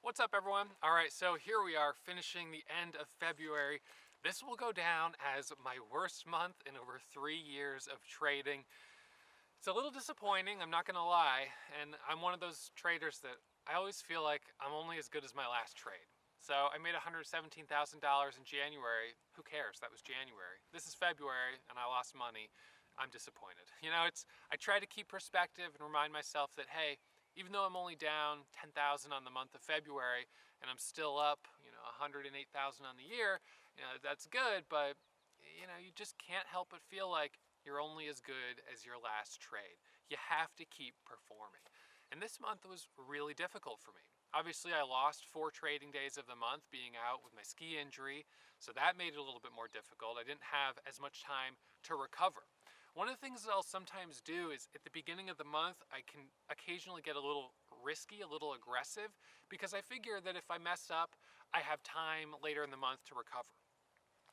What's up, everyone? All right, so here we are finishing the end of February. This will go down as my worst month in over 3 years of trading. It's a little disappointing, I'm not gonna lie, and I'm one of those traders that I always feel like I'm only as good as my last trade. So I made $117,000 in January. Who cares? That was January. This is February and I lost money. I'm disappointed. I try to keep perspective and remind myself that, hey, even though I'm only down 10,000 on the month of February and I'm still up, 108,000 on the year, that's good, but you just can't help but feel like you're only as good as your last trade. You have to keep performing. And this month was really difficult for me. Obviously, I lost 4 trading days of the month being out with my ski injury, so that made it a little bit more difficult. I didn't have as much time to recover. One of the things that I'll sometimes do is at the beginning of the month, I can occasionally get a little risky, a little aggressive, because I figure that if I mess up, I have time later in the month to recover.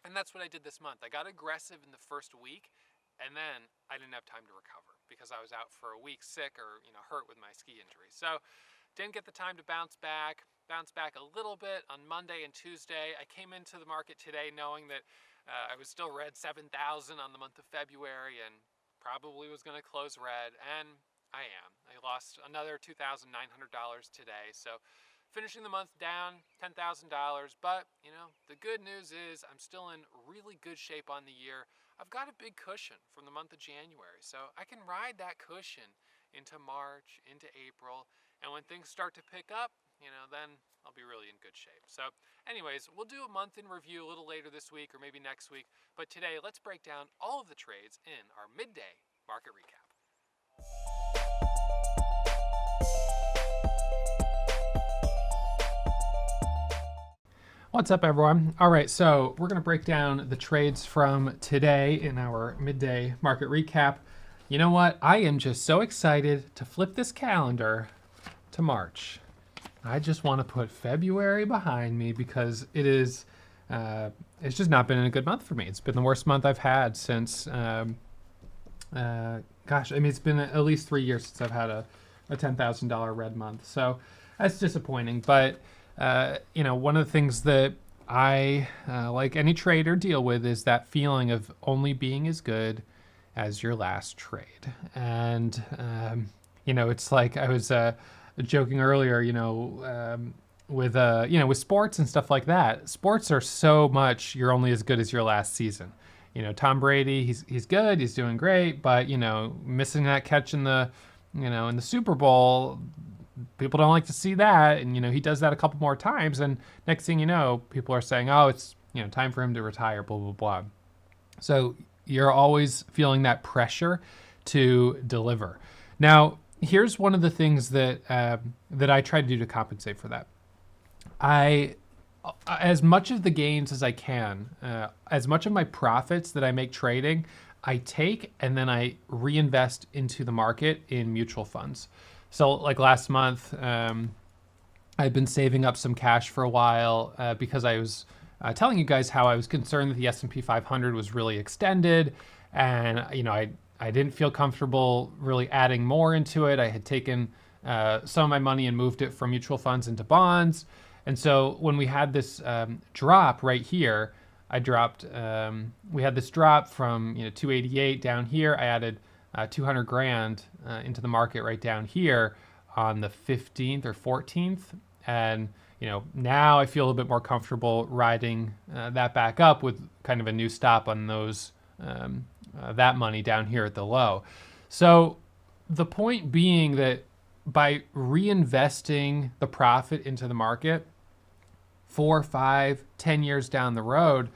And that's what I did this month. I got aggressive in the first week, and then I didn't have time to recover because I was out for a week sick or hurt with my ski injury. So didn't get the time to bounce back a little bit on Monday and Tuesday. I came into the market today knowing that I was still red 7,000 on the month of February and probably was going to close red, and I am. I lost another $2,900 today. So finishing the month down $10,000, but the good news is I'm still in really good shape on the year. I've got a big cushion from the month of January, so I can ride that cushion into March, into April, and when things start to pick up, then I'll be really in good shape. So anyways, we'll do a month in review a little later this week or maybe next week, but today let's break down all of the trades in our midday market recap. What's up, everyone? All right, so we're going to break down the trades from today in our midday market recap. You know what? I am just so excited to flip this calendar to March. I just want to put February behind me because it's just not been a good month for me. It's been the worst month I've had since, it's been at least 3 years since I've had a $10,000 red month. So that's disappointing, but one of the things that I, like any trader, deal with is that feeling of only being as good as your last trade. And, it's like I was joking earlier, with sports and stuff like that. Sports are so much you're only as good as your last season. Tom Brady, he's good, he's doing great, but, missing that catch in the Super Bowl, people don't like to see that, and he does that a couple more times, and next thing you know, people are saying, oh, it's time for him to retire, blah blah blah. So you're always feeling that pressure to deliver. Now, here's one of the things that I try to do to compensate for that. As much of the gains as I can, as much of my profits that I make trading, I take and then I reinvest into the market in mutual funds. So like last month, I've been saving up some cash for a while because I was telling you guys how I was concerned that the S&P 500 was really extended, and I didn't feel comfortable really adding more into it. I had taken some of my money and moved it from mutual funds into bonds, and so when we had this drop right here, we had this drop from 288 down here. I added 200 grand into the market right down here on the 15th or 14th. And, now I feel a little bit more comfortable riding that back up with kind of a new stop on those, that money down here at the low. So the point being that by reinvesting the profit into the market 4, 5, 10 years down the road,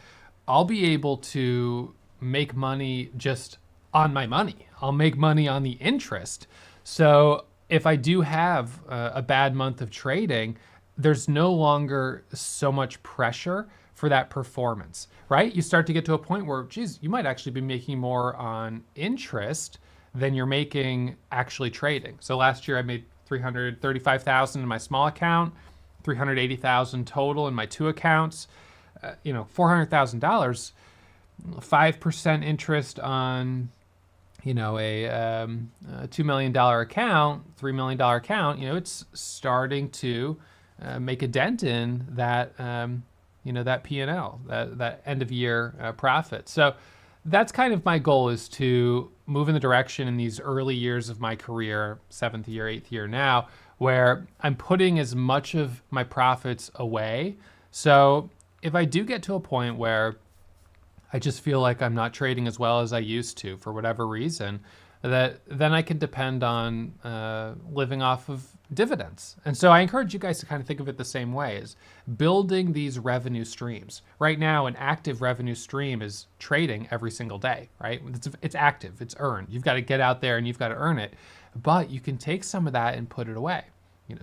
I'll be able to make money just on my money. I'll make money on the interest. So if I do have a bad month of trading, there's no longer so much pressure for that performance, right? You start to get to a point where, geez, you might actually be making more on interest than you're making actually trading. So last year I made $335,000 in my small account, $380,000 total in my 2 accounts, $400,000, 5% interest on a $2 million account, $3 million account, it's starting to make a dent in that, that P&L, that end of year profit. So that's kind of my goal, is to move in the direction in these early years of my career, 7th year, 8th year now, where I'm putting as much of my profits away. So if I do get to a point where I just feel like I'm not trading as well as I used to for whatever reason, then I can depend on living off of dividends. And so I encourage you guys to kind of think of it the same way, as building these revenue streams. Right now, an active revenue stream is trading every single day, right? It's active, it's earned. You've got to get out there and you've got to earn it, but you can take some of that and put it away.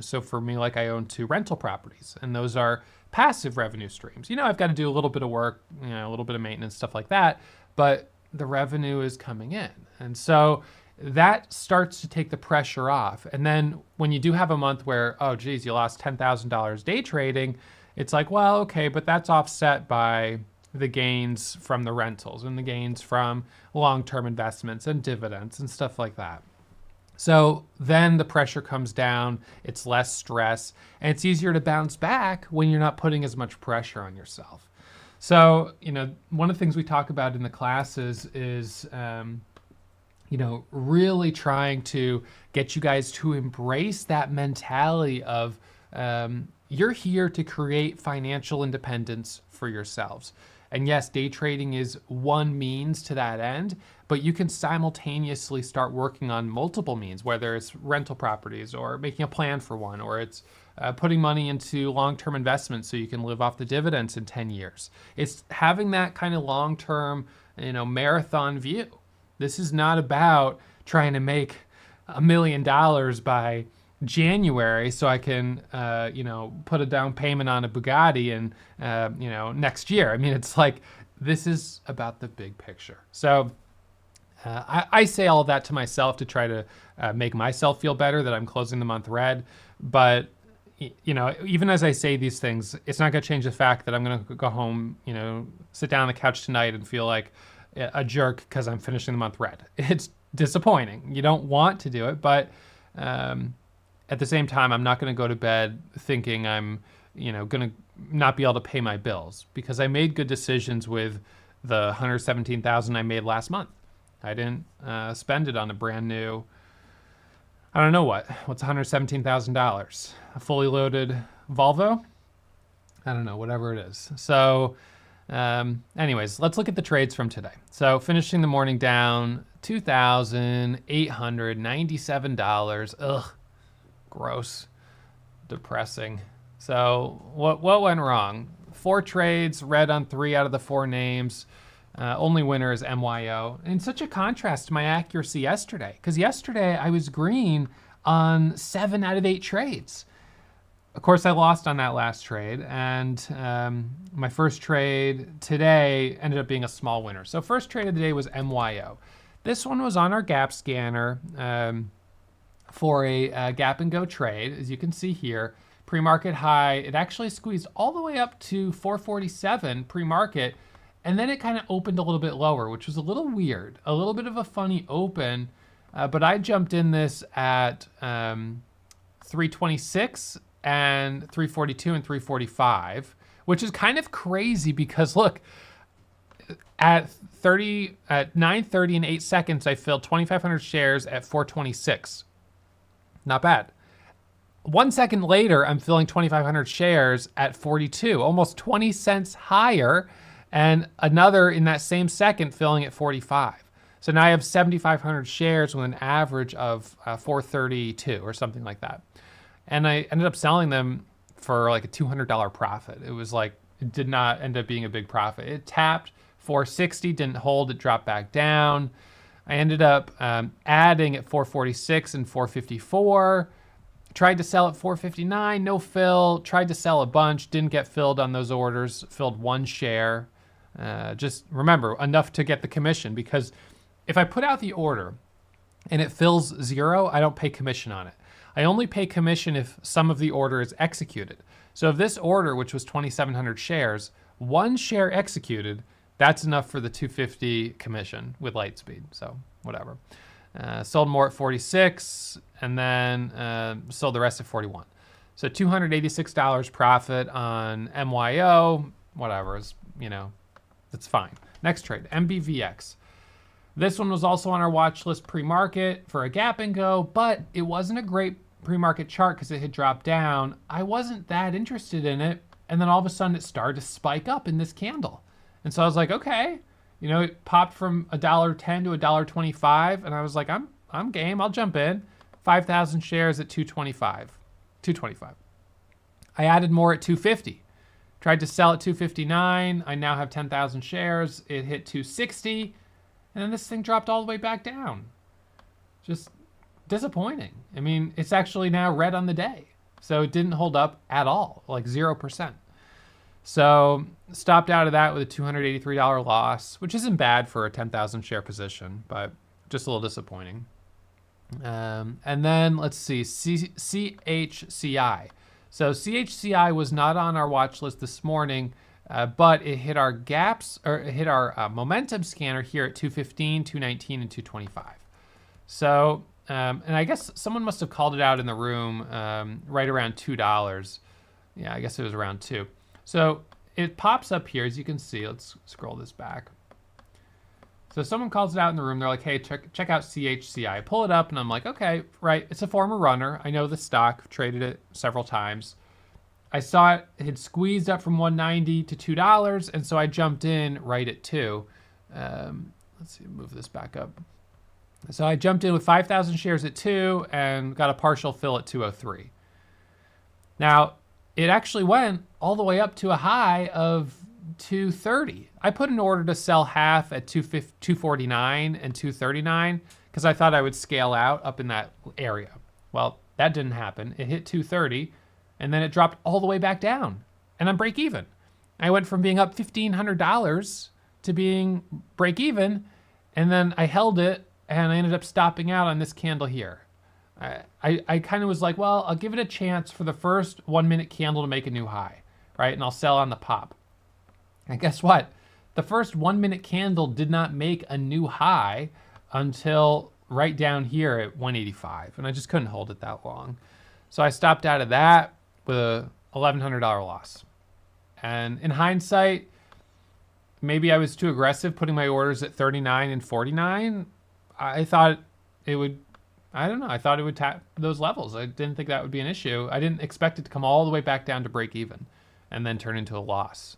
So for me, like, I own 2 rental properties, and those are passive revenue streams. I've got to do a little bit of work, a little bit of maintenance, stuff like that, but the revenue is coming in. And so that starts to take the pressure off. And then when you do have a month where, oh geez, you lost $10,000 day trading, it's like, well, okay, but that's offset by the gains from the rentals and the gains from long-term investments and dividends and stuff like that. So then the pressure comes down, it's less stress, and it's easier to bounce back when you're not putting as much pressure on yourself. So, one of the things we talk about in the classes is, really trying to get you guys to embrace that mentality of you're here to create financial independence for yourselves. And yes, day trading is one means to that end, but you can simultaneously start working on multiple means, whether it's rental properties or making a plan for one, or it's putting money into long-term investments so you can live off the dividends in 10 years. It's having that kind of long-term, marathon view. This is not about trying to make $1 million by January so I can, put a down payment on a Bugatti and, next year. I mean, it's like, this is about the big picture. So I say all of that to myself to try to make myself feel better that I'm closing the month red. But, even as I say these things, it's not going to change the fact that I'm going to go home, sit down on the couch tonight and feel like a jerk because I'm finishing the month red. It's disappointing. You don't want to do it, but at the same time, I'm not going to go to bed thinking I'm, going to not be able to pay my bills, because I made good decisions with the $117,000 I made last month. I didn't spend it on a brand new, I don't know what's $117,000? A fully loaded Volvo? I don't know, whatever it is. So anyways, let's look at the trades from today. So finishing the morning down $2,897. Ugh, gross, depressing. So what went wrong? 4 trades, red on 3 out of the 4 names. Only winner is MYO. And such a contrast to my accuracy yesterday, because yesterday I was green on 7 out of 8 trades. Of course, I lost on that last trade, and my first trade today ended up being a small winner. So first trade of the day was MYO. This one was on our gap scanner for a gap and go trade, as you can see here. Pre-market high, it actually squeezed all the way up to 447 pre-market, and then it kind of opened a little bit lower, which was a little weird, a little bit of a funny open, but I jumped in this at 326 and 342 and 345, which is kind of crazy because look, at 9:30 and 8 seconds, I filled 2,500 shares at 426. Not bad. 1 second later, I'm filling 2,500 shares at 42, almost 20 cents higher, and another in that same second filling at 45. So now I have 7,500 shares with an average of 432 or something like that. And I ended up selling them for like a $200 profit. It was like, it did not end up being a big profit. It tapped 460, didn't hold, it dropped back down. I ended up adding at 446 and 454. Tried to sell at 459, no fill. Tried to sell a bunch, didn't get filled on those orders. Filled 1 share. Just remember, enough to get the commission, because if I put out the order and it fills 0, I don't pay commission on it. I only pay commission if some of the order is executed. So if this order, which was 2,700 shares, 1 share executed, that's enough for the $250 commission with Lightspeed. So whatever. Sold more at 46, and then sold the rest at 41. So $286 profit on MYO, whatever, is, it's fine. Next trade, MBVX. This one was also on our watch list pre-market for a gap and go, but it wasn't a great pre-market chart because it had dropped down. I wasn't that interested in it. And then all of a sudden it started to spike up in this candle. And so I was like, okay, it popped from $1.10 to $1.25. And I was like, I'm game, I'll jump in. 5,000 shares at 225. I added more at 250. Tried to sell at 259. I now have 10,000 shares. It hit 260. And then this thing dropped all the way back down. Just disappointing. I mean, it's actually now red on the day. So it didn't hold up at all, like 0%. So stopped out of that with a $283 loss, which isn't bad for a 10,000 share position, but just a little disappointing. And then let's see, CHCI. So CHCI was not on our watch list this morning, but it hit our gaps, or it hit our momentum scanner here at 215, 219, and 225. So, and I guess someone must have called it out in the room right around $2. Yeah, I guess it was around 2. So it pops up here, as you can see. Let's scroll this back. So someone calls it out in the room. They're like, hey, check out CHCI. I pull it up and I'm like, okay, right. It's a former runner. I know the stock. I've traded it several times. I saw it had squeezed up from $1.90 to $2. And so I jumped in right at 2. Let's see, move this back up. So I jumped in with 5,000 shares at 2 and got a partial fill at 203. Now, it actually went all the way up to a high of 230. I put an order to sell half at 249 and 239 because I thought I would scale out up in that area. Well, that didn't happen. It hit 230 and then it dropped all the way back down and I'm break even. I went from being up $1,500 to being break even, and then I held it and I ended up stopping out on this candle here. I kind of was like, well, I'll give it a chance for the first 1 minute candle to make a new high, right? And I'll sell on the pop. And guess what? The first 1 minute candle did not make a new high until right down here at 185. And I just couldn't hold it that long. So I stopped out of that with a $1,100 loss. And in hindsight, maybe I was too aggressive putting my orders at 39 and 49. I thought it would, I don't know, I thought it would tap those levels. I didn't think that would be an issue. I didn't expect it to come all the way back down to break even and then turn into a loss.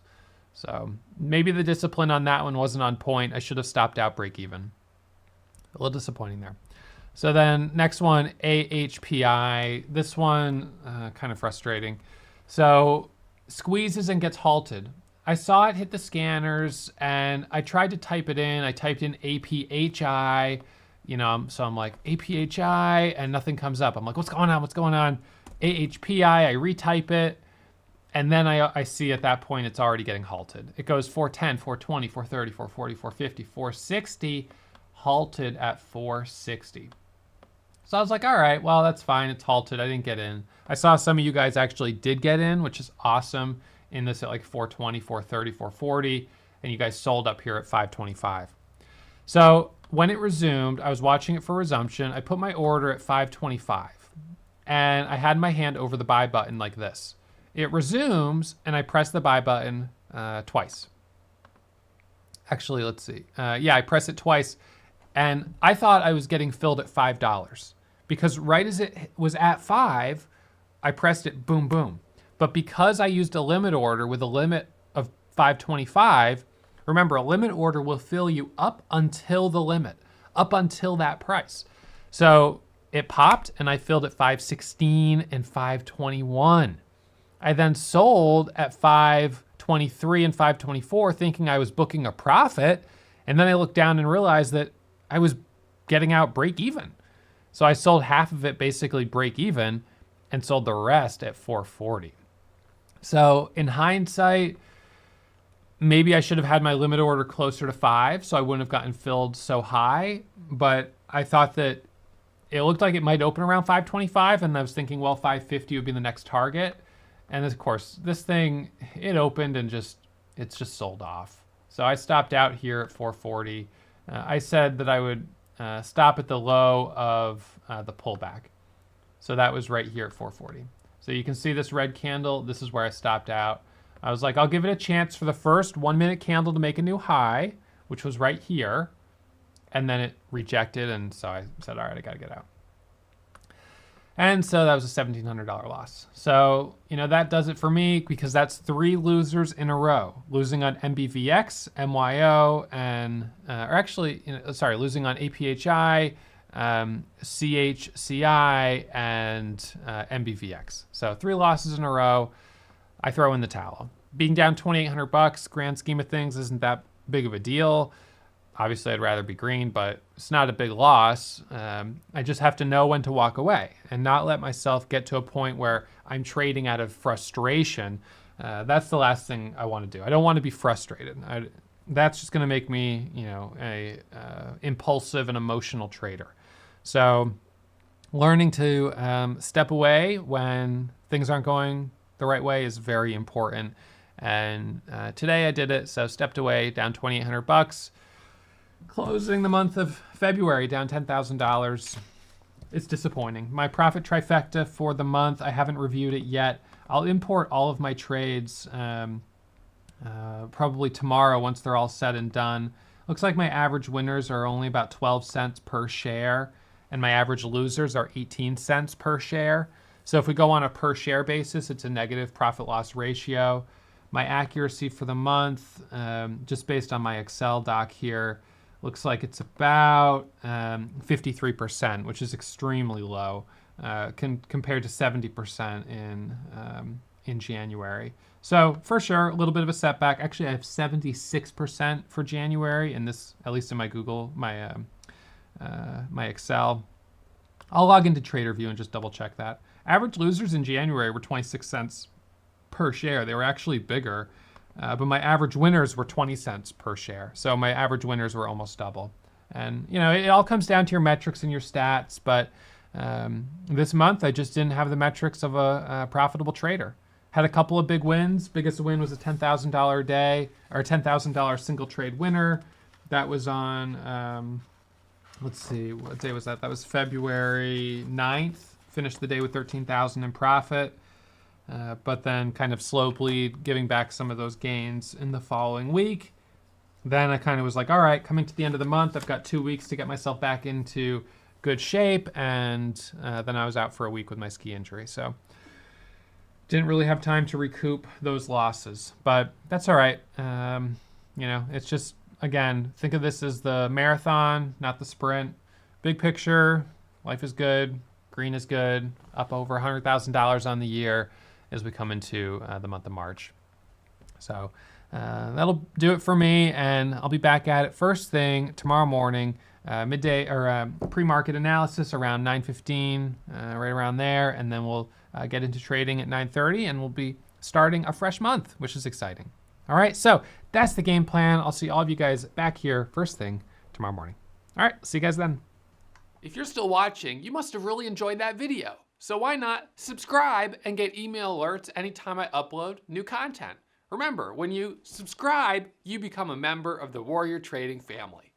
So maybe the discipline on that one wasn't on point. I should have stopped out break even. A little disappointing there. So then next one, AHPI. This one, kind of frustrating. So squeezes and gets halted. I saw it hit the scanners and I tried to type it in. I typed in APHI, so I'm like APHI and nothing comes up. I'm like, what's going on? What's going on? AHPI, I retype it. And then I see at that point, it's already getting halted. It goes 410, 420, 430, 440, 450, 460, halted at 460. So I was like, all right, well, that's fine. It's halted. I didn't get in. I saw some of you guys actually did get in, which is awesome, in this at like 420, 430, 440, and you guys sold up here at 525. So when it resumed, I was watching it for resumption. I put my order at 525, and I had my hand over the buy button like this. It resumes, and I press the buy button twice. Actually, let's see. Yeah, I press it twice, and I thought I was getting filled at $5 because right as it was at 5, I pressed it, boom, boom. But because I used a limit order with a limit of 525, remember, a limit order will fill you up until the limit, up until that price. So it popped, and I filled at 516 and 521. I then sold at 523 and 524 thinking I was booking a profit. And then I looked down and realized that I was getting out break even. So I sold half of it basically break even and sold the rest at 440. So in hindsight, maybe I should have had my limit order closer to 5 so I wouldn't have gotten filled so high. But I thought that it looked like it might open around 525 and I was thinking, well, 550 would be the next target. And of course, this thing, it opened and it's just sold off. So I stopped out here at 440. I said that I would stop at the low of the pullback. So that was right here at 440. So you can see this red candle. This is where I stopped out. I was like, I'll give it a chance for the first 1 minute candle to make a new high, which was right here. And then it rejected. And so I said, all right, I got to get out. And so that was a $1,700 loss. So, that does it for me because that's 3 losers in a row. Losing on MBVX, MYO, and, losing on APHI, CHCI, and MBVX. So 3 losses in a row. I throw in the towel. Being down $2,800, grand scheme of things, isn't that big of a deal. Obviously, I'd rather be green, but it's not a big loss. I just have to know when to walk away and not let myself get to a point where I'm trading out of frustration. That's the last thing I want to do. I don't want to be frustrated. That's just going to make me, a impulsive and emotional trader. So learning to step away when things aren't going the right way is very important. And today I did it. So stepped away, down $2,800. Closing the month of February down $10,000. It's disappointing. My profit trifecta for the month, I haven't reviewed it yet. I'll import all of my trades probably tomorrow once they're all said and done. Looks like my average winners are only about 12 cents per share, and my average losers are 18 cents per share. So if we go on a per share basis, it's a negative profit loss ratio. My accuracy for the month, just based on my Excel doc here, looks like it's about 53%, which is extremely low compared to 70% in January. So for sure, a little bit of a setback. Actually, I have 76% for January, and this, at least in my Google, my Excel. I'll log into TraderView and just double check that. Average losers in January were 26 cents per share. They were actually bigger. But my average winners were 20 cents per share. So my average winners were almost double. And, it all comes down to your metrics and your stats. But this month, I just didn't have the metrics of a profitable trader. Had a couple of big wins. Biggest win was a $10,000 day, or $10,000 single trade winner. That was on, let's see, what day was that? That was February 9th. Finished the day with $13,000 in profit. But then kind of slow bleed, giving back some of those gains in the following week. Then I kind of was like, all right, coming to the end of the month, I've got 2 weeks to get myself back into good shape. And then I was out for a week with my ski injury. So didn't really have time to recoup those losses. But that's all right. It's just, again, think of this as the marathon, not the sprint. Big picture, life is good. Green is good. Up over $100,000 on the year as we come into the month of March. So that'll do it for me, and I'll be back at it first thing tomorrow morning, midday or pre-market analysis around 9:15, right around there, and then we'll get into trading at 9:30, and we'll be starting a fresh month, which is exciting. All right, so that's the game plan. I'll see all of you guys back here first thing tomorrow morning. All right, see you guys then. If you're still watching, you must have really enjoyed that video. So why not subscribe and get email alerts anytime I upload new content? Remember, when you subscribe, you become a member of the Warrior Trading family.